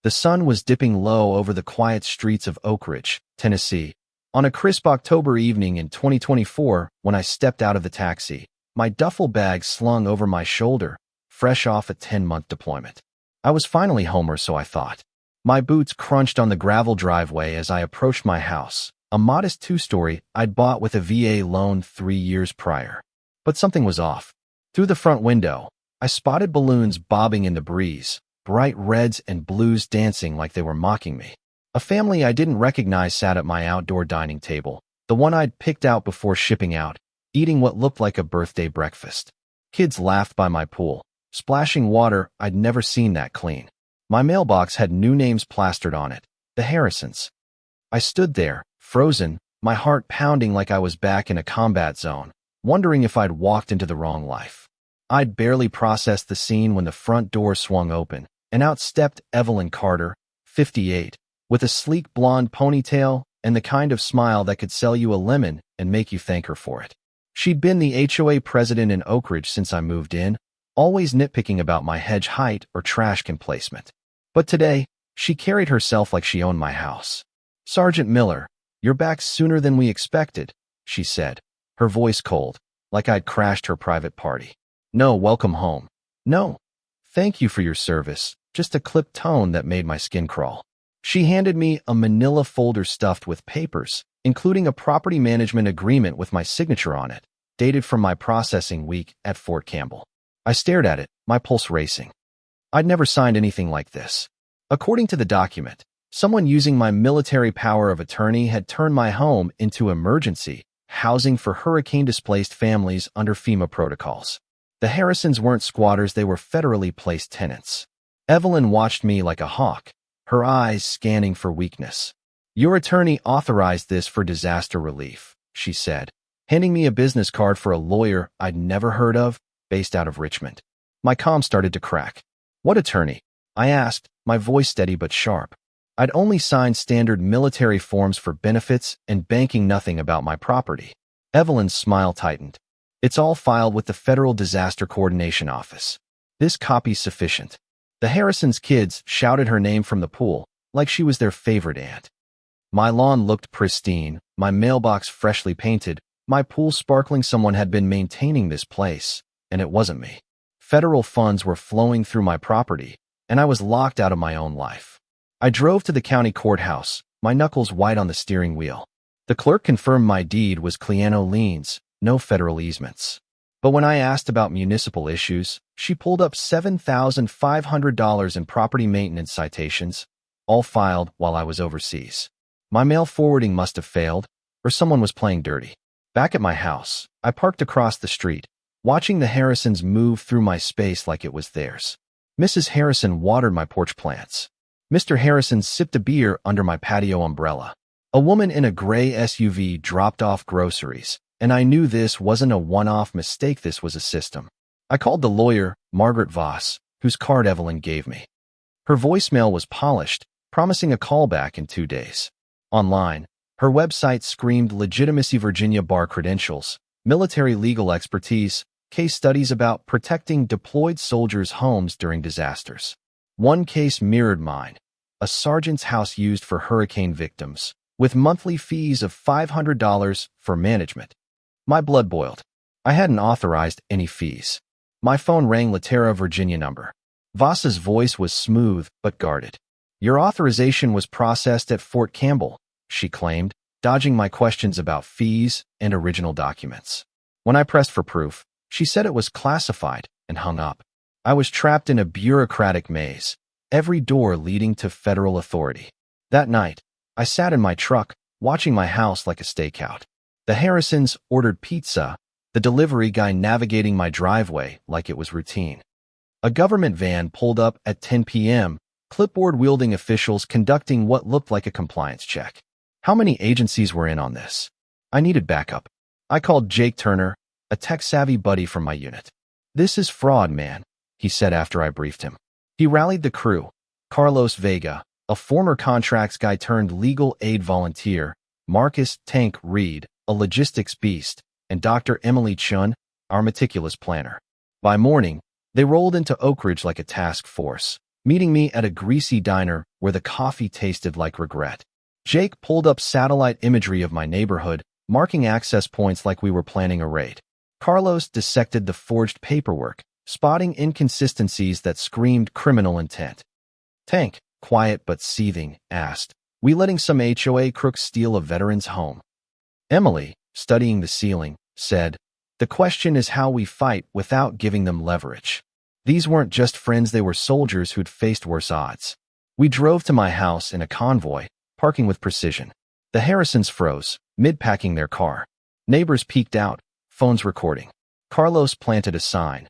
The sun was dipping low over the quiet streets of Oak Ridge, Tennessee, on a crisp October evening in 2024 when I stepped out of the taxi, my duffel bag slung over my shoulder, fresh off a 10-month deployment. I was finally home, or so I thought. My boots crunched on the gravel driveway as I approached my house, a modest two-story I'd bought with a VA loan 3 years prior. But something was off. Through the front window, I spotted balloons bobbing in the breeze, bright reds and blues dancing like they were mocking me. A family I didn't recognize sat at my outdoor dining table, the one I'd picked out before shipping out, eating what looked like a birthday breakfast. Kids laughed by my pool, splashing water I'd never seen that clean. My mailbox had new names plastered on it, the Harrisons. I stood there, frozen, my heart pounding like I was back in a combat zone, wondering if I'd walked into the wrong life. I'd barely processed the scene when the front door swung open, and out stepped Evelyn Carter, 58, with a sleek blonde ponytail and the kind of smile that could sell you a lemon and make you thank her for it. She'd been the HOA president in Oak Ridge since I moved in, always nitpicking about my hedge height or trash can placement. But today, she carried herself like she owned my house. "Sergeant Miller, you're back sooner than we expected," she said, her voice cold, like I'd crashed her private party. "No, welcome home." "No, thank you for your service," just a clipped tone that made my skin crawl. She handed me a manila folder stuffed with papers, including a property management agreement with my signature on it, dated from my processing week at Fort Campbell. I stared at it, my pulse racing. I'd never signed anything like this. According to the document, someone using my military power of attorney had turned my home into emergency housing for hurricane-displaced families under FEMA protocols. The Harrisons weren't squatters, they were federally placed tenants. Evelyn watched me like a hawk, her eyes scanning for weakness. "Your attorney authorized this for disaster relief," she said, handing me a business card for a lawyer I'd never heard of, based out of Richmond. My comm started to crack. "What attorney?" I asked, my voice steady but sharp. I'd only signed standard military forms for benefits and banking, nothing about my property. Evelyn's smile tightened. "It's all filed with the Federal Disaster Coordination Office. This copy's sufficient." The Harrisons' kids shouted her name from the pool, like she was their favorite aunt. My lawn looked pristine, my mailbox freshly painted, my pool sparkling. Someone had been maintaining this place, and it wasn't me. Federal funds were flowing through my property, and I was locked out of my own life. I drove to the county courthouse, my knuckles white on the steering wheel. The clerk confirmed my deed was Cliano liens, no federal easements. But when I asked about municipal issues, she pulled up $7,500 in property maintenance citations, all filed while I was overseas. My mail forwarding must have failed, or someone was playing dirty. Back at my house, I parked across the street, watching the Harrisons move through my space like it was theirs. Mrs. Harrison watered my porch plants. Mr. Harrison sipped a beer under my patio umbrella. A woman in a gray SUV dropped off groceries, and I knew this wasn't a one-off mistake, this was a system. I called the lawyer, Margaret Voss, whose card Evelyn gave me. Her voicemail was polished, promising a callback in 2 days. Online, her website screamed legitimacy, Virginia bar credentials, military legal expertise, case studies about protecting deployed soldiers' homes during disasters. One case mirrored mine, a sergeant's house used for hurricane victims, with monthly fees of $500 for management. My blood boiled. I hadn't authorized any fees. My phone rang, Laterra, Virginia number. Voss's voice was smooth but guarded. "Your authorization was processed at Fort Campbell," she claimed, dodging my questions about fees and original documents. When I pressed for proof, she said it was classified and hung up. I was trapped in a bureaucratic maze, every door leading to federal authority. That night, I sat in my truck, watching my house like a stakeout. The Harrisons ordered pizza, the delivery guy navigating my driveway like it was routine. A government van pulled up at 10 p.m., clipboard-wielding officials conducting what looked like a compliance check. How many agencies were in on this? I needed backup. I called Jake Turner, a tech-savvy buddy from my unit. "This is fraud, man," he said after I briefed him. He rallied the crew: Carlos Vega, a former contracts guy turned legal aid volunteer, Marcus Tank Reed, a logistics beast, and Dr. Emily Chun, our meticulous planner. By morning, they rolled into Oak Ridge like a task force, meeting me at a greasy diner where the coffee tasted like regret. Jake pulled up satellite imagery of my neighborhood, marking access points like we were planning a raid. Carlos dissected the forged paperwork, spotting inconsistencies that screamed criminal intent. Tank, quiet but seething, asked, "We letting some HOA crooks steal a veteran's home?" Emily, studying the ceiling, said, "The question is how we fight without giving them leverage." These weren't just friends, they were soldiers who'd faced worse odds. We drove to my house in a convoy, parking with precision. The Harrisons froze, mid-packing their car. Neighbors peeked out, phones recording. Carlos planted a sign.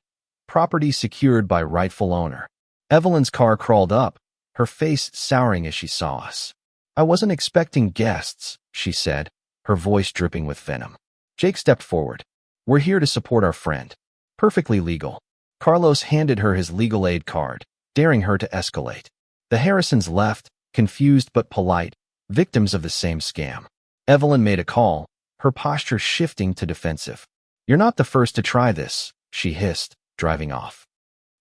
"Property secured by rightful owner." Evelyn's car crawled up, her face souring as she saw us. "I wasn't expecting guests," she said, her voice dripping with venom. Jake stepped forward. "We're here to support our friend." Perfectly legal. Carlos handed her his legal aid card, daring her to escalate. The Harrisons left, confused but polite, victims of the same scam. Evelyn made a call, her posture shifting to defensive. "You're not the first to try this," she hissed, driving off.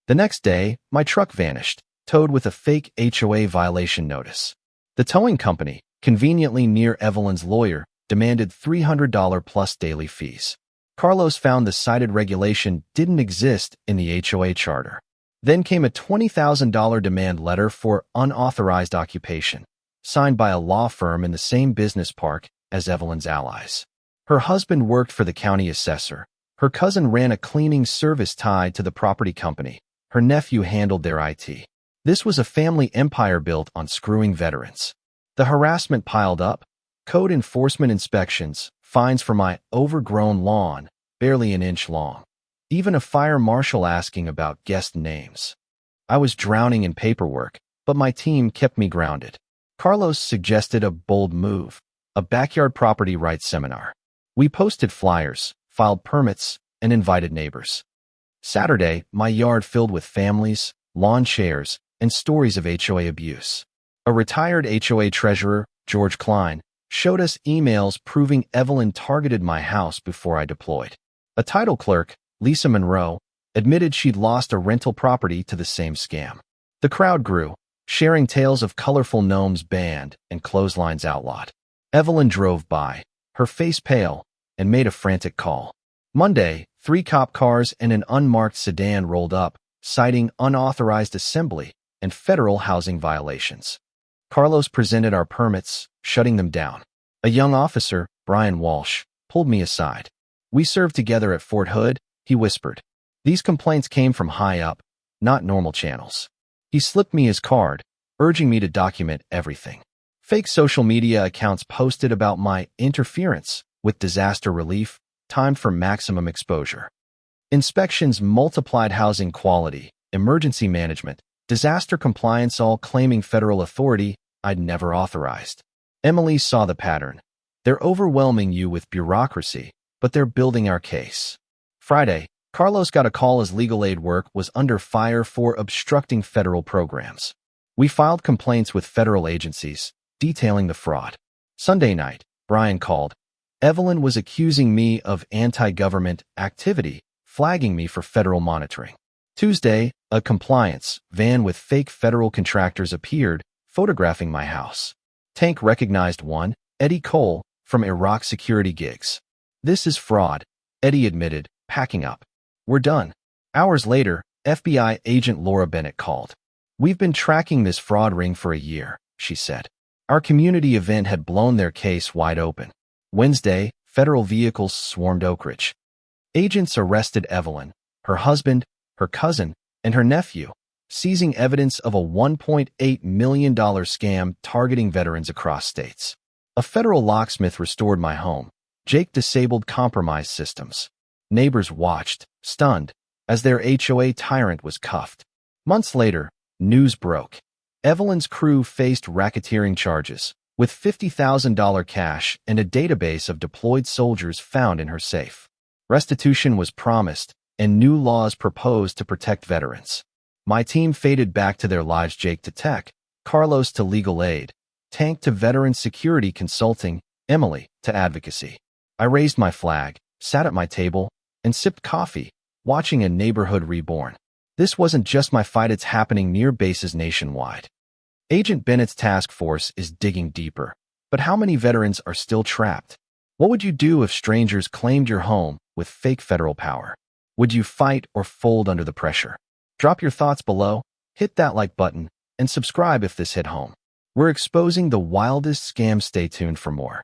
The next day, my truck vanished, towed with a fake HOA violation notice. The towing company, conveniently near Evelyn's lawyer, demanded $300 plus daily fees. Carlos found the cited regulation didn't exist in the HOA charter. Then came a $20,000 demand letter for unauthorized occupation, signed by a law firm in the same business park as Evelyn's allies. Her husband worked for the county assessor. Her cousin ran a cleaning service tied to the property company. Her nephew handled their IT. This was a family empire built on screwing veterans. The harassment piled up. Code enforcement inspections, fines for my overgrown lawn, barely an inch long. Even a fire marshal asking about guest names. I was drowning in paperwork, but my team kept me grounded. Carlos suggested a bold move, a backyard property rights seminar. We posted flyers, filed permits, and invited neighbors. Saturday, my yard filled with families, lawn chairs, and stories of HOA abuse. A retired HOA treasurer, George Klein, showed us emails proving Evelyn targeted my house before I deployed. A title clerk, Lisa Monroe, admitted she'd lost a rental property to the same scam. The crowd grew, sharing tales of colorful gnomes banned and clotheslines outlawed. Evelyn drove by, her face pale, and made a frantic call. Monday, 3 cop cars and an unmarked sedan rolled up, citing unauthorized assembly and federal housing violations. Carlos presented our permits, shutting them down. A young officer, Brian Walsh, pulled me aside. "We served together at Fort Hood," he whispered. "These complaints came from high up, not normal channels." He slipped me his card, urging me to document everything. Fake social media accounts posted about my interference with disaster relief, timed for maximum exposure. Inspections multiplied housing quality, emergency management, disaster compliance, all claiming federal authority I'd never authorized. Emily saw the pattern. They're overwhelming you with bureaucracy, but they're building our case. Friday, Carlos got a call as legal aid work was under fire for obstructing federal programs. We filed complaints with federal agencies, detailing the fraud. Sunday night, Brian called. Evelyn was accusing me of anti-government activity, flagging me for federal monitoring. Tuesday, a compliance van with fake federal contractors appeared, photographing my house. Tank recognized one, Eddie Cole, from Iraq security gigs. "This is fraud," Eddie admitted, packing up. "We're done." Hours later, FBI agent Laura Bennett called. "We've been tracking this fraud ring for a year," she said. Our community event had blown their case wide open. Wednesday, federal vehicles swarmed Oak Ridge. Agents arrested Evelyn, her husband, her cousin, and her nephew, seizing evidence of a $1.8 million scam targeting veterans across states. A federal locksmith restored my home. Jake disabled compromised systems. Neighbors watched, stunned, as their HOA tyrant was cuffed. Months later, news broke. Evelyn's crew faced racketeering charges, with $50,000 cash and a database of deployed soldiers found in her safe. Restitution was promised, and new laws proposed to protect veterans. My team faded back to their lives, Jake to tech, Carlos to legal aid, Tank to veteran security consulting, Emily to advocacy. I raised my flag, sat at my table, and sipped coffee, watching a neighborhood reborn. This wasn't just my fight, it's happening near bases nationwide. Agent Bennett's task force is digging deeper. But how many veterans are still trapped? What would you do if strangers claimed your home with fake federal power? Would you fight or fold under the pressure? Drop your thoughts below, hit that like button, and subscribe if this hit home. We're exposing the wildest scams. Stay tuned for more.